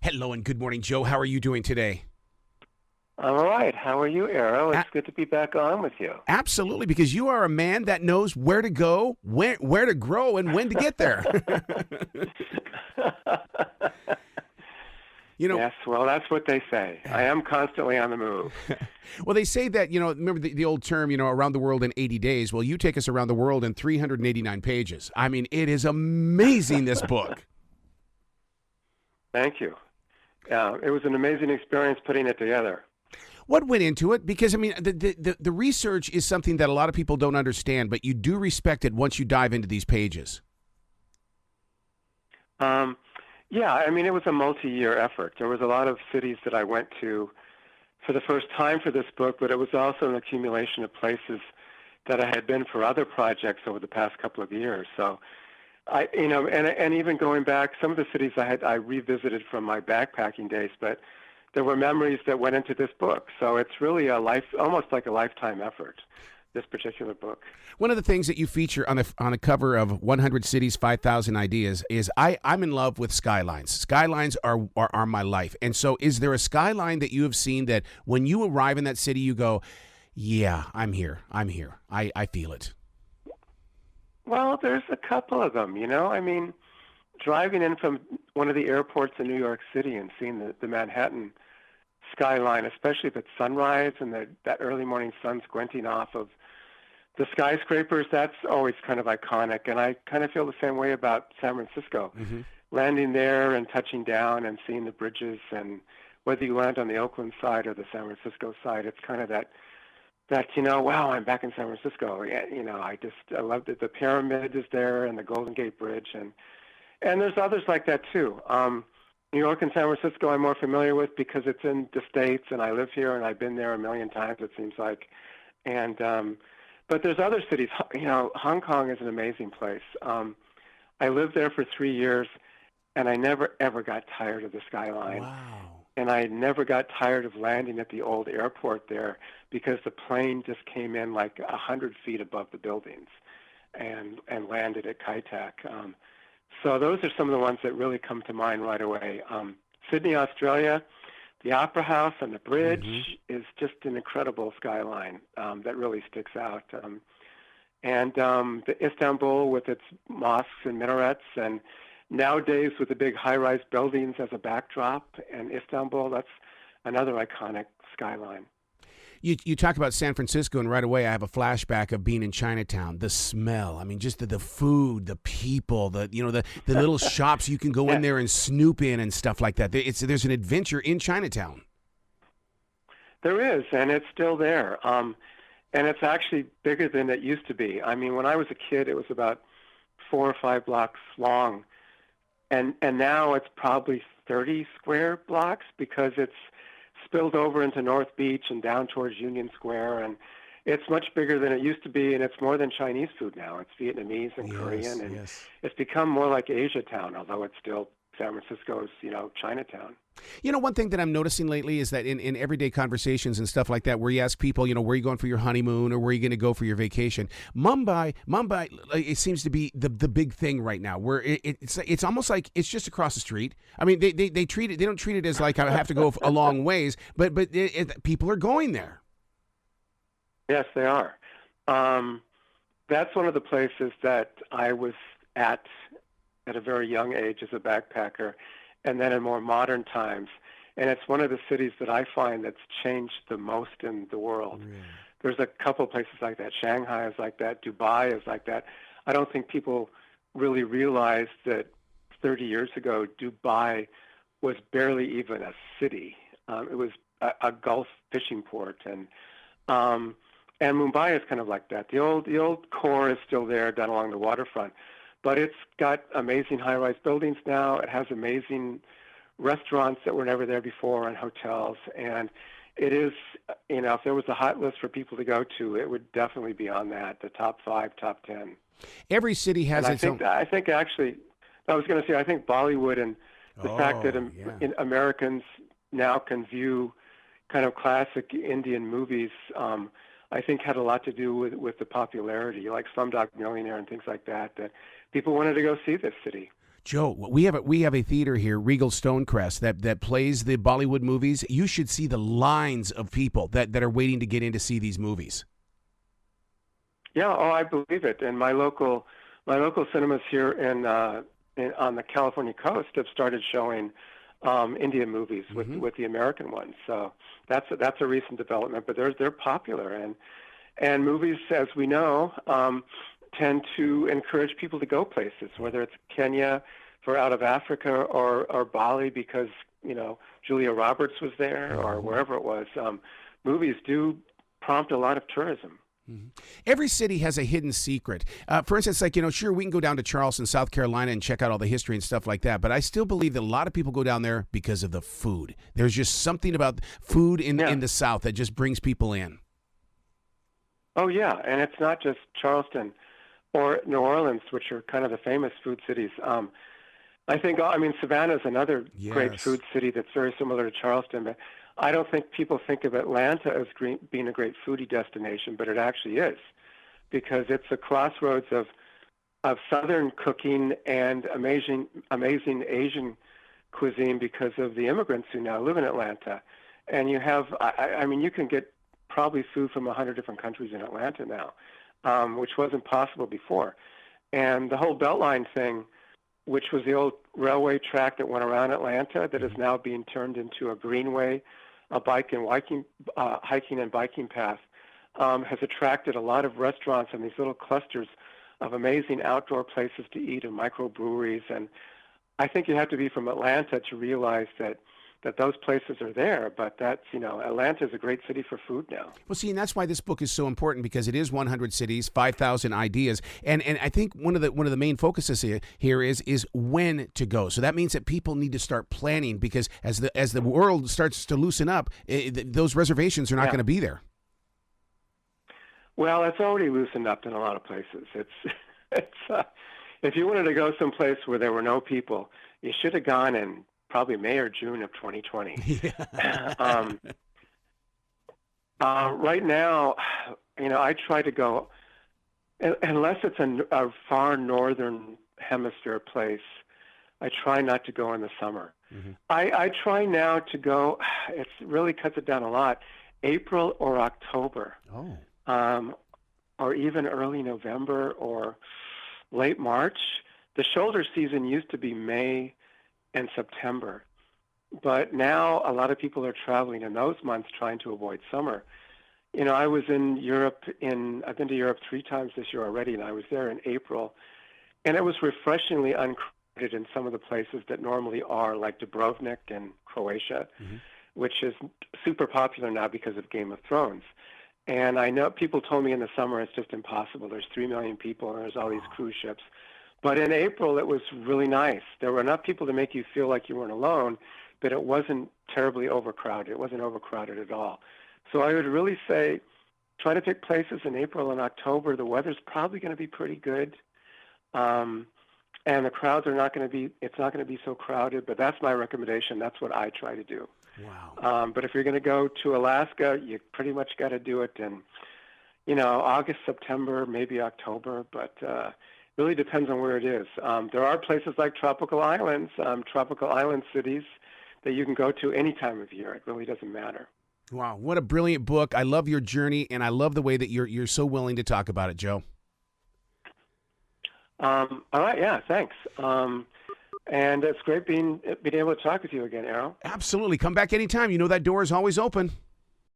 Hello and good morning, Joe. How are you doing today? I'm all right. How are you, Arrow? It's good to be back on with you. Absolutely, because you are a man that knows where to go, where to grow, and when to get there. You know, Yes, well, that's what they say. I am constantly on the move. well, they say that, remember the old term, around the world in 80 days. Well, you take us around the world in 389 pages. I mean, it is amazing, this book. Thank you. It was an amazing experience putting it together. What went into it? Because, I mean, the research is something that a lot of people don't understand, but you do respect it once you dive into these pages. Yeah, I mean, it was a multi-year effort. There was a lot of cities that I went to for the first time for this book, but it was also an accumulation of places that I had been for other projects over the past couple of years. So, and even going back, some of the cities I revisited from my backpacking days, but there were memories that went into this book. So it's really almost like a lifetime effort, this particular book. One of the things that you feature on a cover of 100 Cities, 5,000 Ideas is I'm in love with skylines. Skylines are my life. And so is there a skyline that you have seen that when you arrive in that city, you go, yeah, I'm here. I feel it. Well, there's a couple of them, I mean, driving in from one of the airports in New York City and seeing the Manhattan skyline, especially if it's sunrise and that early morning sun squinting off of the skyscrapers, that's always kind of iconic. And I kind of feel the same way about San Francisco. Mm-hmm. Landing there and touching down and seeing the bridges, and whether you land on the Oakland side or the San Francisco side, it's kind of that wow, I'm back in San Francisco. I love that the pyramid is there and the Golden Gate Bridge, and there's others like that too. New York and San Francisco I'm more familiar with because it's in the States and I live here and I've been there a million times, it seems like. And but there's other cities. Hong Kong is an amazing place. I lived there for 3 years and I never ever got tired of the skyline. Wow. And I never got tired of landing at the old airport there because the plane just came in like 100 feet above the buildings and landed at Kai Tak. So those are some of the ones that really come to mind right away. Sydney, Australia, the Opera House and the bridge is just an incredible skyline that really sticks out. And the Istanbul with its mosques and minarets, and nowadays with the big high-rise buildings as a backdrop, and Istanbul, that's another iconic skyline. You talk about San Francisco, and right away I have a flashback of being in Chinatown. The smell, I mean, just the food, the people, the little shops you can go in there and snoop in and stuff like that. There's an adventure in Chinatown. There is, and it's still there. And it's actually bigger than it used to be. I mean, when I was a kid, it was about 4 or 5 blocks long, and now it's probably 30 square blocks because it's spilled over into North Beach and down towards Union Square, and it's much bigger than it used to be, and it's more than Chinese food now. It's Vietnamese and Korean, and it's become more like Asia Town, although it's still San Francisco's, Chinatown. One thing that I'm noticing lately is that in everyday conversations and stuff like that, where you ask people, where are you going for your honeymoon or where are you going to go for your vacation? Mumbai, it seems to be the big thing right now, where it's almost like it's just across the street. I mean, they treat it, they don't treat it as like I have to go a long ways, but people are going there. Yes, they are. That's one of the places that I was at a very young age as a backpacker, and then in more modern times. And it's one of the cities that I find that's changed the most in the world. Really? There's a couple of places like that. Shanghai is like that. Dubai is like that. I don't think people really realize that 30 years ago, Dubai was barely even a city. It was a Gulf fishing port. And Mumbai is kind of like that. The old core is still there down along the waterfront. But it's got amazing high-rise buildings now. It has amazing restaurants that were never there before and hotels. And it is, if there was a hot list for people to go to, it would definitely be on that, the top 5, top 10. Every city has its own. I think actually, I was going to say, I think Bollywood and the fact that Americans now can view kind of classic Indian movies, I think had a lot to do with the popularity, like Slumdog Millionaire and things like that, that people wanted to go see this city. Joe, we have a theater here, Regal Stonecrest, that plays the Bollywood movies. You should see the lines of people that are waiting to get in to see these movies. Yeah, I believe it. And my local cinemas here on the California coast have started showing Indian movies with the American ones. So that's a recent development, but they're popular, and movies, as we know, tend to encourage people to go places, whether it's Kenya for out of Africa or Bali because Julia Roberts was there or wherever it was. Movies do prompt a lot of tourism. Mm-hmm. Every city has a hidden secret. For instance, sure, we can go down to Charleston, South Carolina and check out all the history and stuff like that, but I still believe that a lot of people go down there because of the food. There's just something about food in the South that just brings people in. Oh, yeah, and it's not just Charleston or New Orleans, which are kind of the famous food cities. Savannah is another great food city that's very similar to Charleston, but I don't think people think of Atlanta as being a great foodie destination, but it actually is, because it's a crossroads of Southern cooking and amazing Asian cuisine because of the immigrants who now live in Atlanta. And you have, you can get probably food from 100 different countries in Atlanta now, which wasn't possible before. And the whole Beltline thing, which was the old railway track that went around Atlanta that is now being turned into a greenway, a hiking and biking path, has attracted a lot of restaurants and these little clusters of amazing outdoor places to eat and microbreweries. And I think you have to be from Atlanta to realize that those places are there, but Atlanta is a great city for food now. Well, see, and that's why this book is so important, because it is 100 cities, 5,000 ideas, and I think one of the main focuses here is when to go. So that means that people need to start planning, because as the world starts to loosen up, those reservations are not going to be there. Well, it's already loosened up in a lot of places. It's if you wanted to go someplace where there were no people, you should have gone in probably May or June of 2020. Yeah. Right now, I try to go, unless it's a far northern hemisphere place, I try not to go in the summer. Mm-hmm. I try now to go, it really cuts it down a lot, April or October. Oh. Or even early November or late March. The shoulder season used to be May and September, but now a lot of people are traveling in those months trying to avoid summer. I was in Europe I've been to Europe 3 times this year already, and I was there in April, and it was refreshingly uncrowded in some of the places that normally are, like Dubrovnik in Croatia, mm-hmm. which is super popular now because of Game of Thrones. And I know people told me in the summer it's just impossible. There's 3 million people and there's all these cruise ships. But in April, it was really nice. There were enough people to make you feel like you weren't alone, but it wasn't terribly overcrowded. It wasn't overcrowded at all. So I would really say try to pick places in April and October. The weather's probably going to be pretty good. And the crowds it's not going to be so crowded, but that's my recommendation. That's what I try to do. Wow. But if you're going to go to Alaska, you pretty much got to do it in, August, September, maybe October, but really depends on where it is. There are places like tropical island cities that you can go to any time of year. It really doesn't matter. Wow, what a brilliant book. I love your journey, and I love the way that you're so willing to talk about it, Joe. All right, yeah, thanks. And it's great being able to talk with you again, Errol. Absolutely. Come back anytime. You know that door is always open.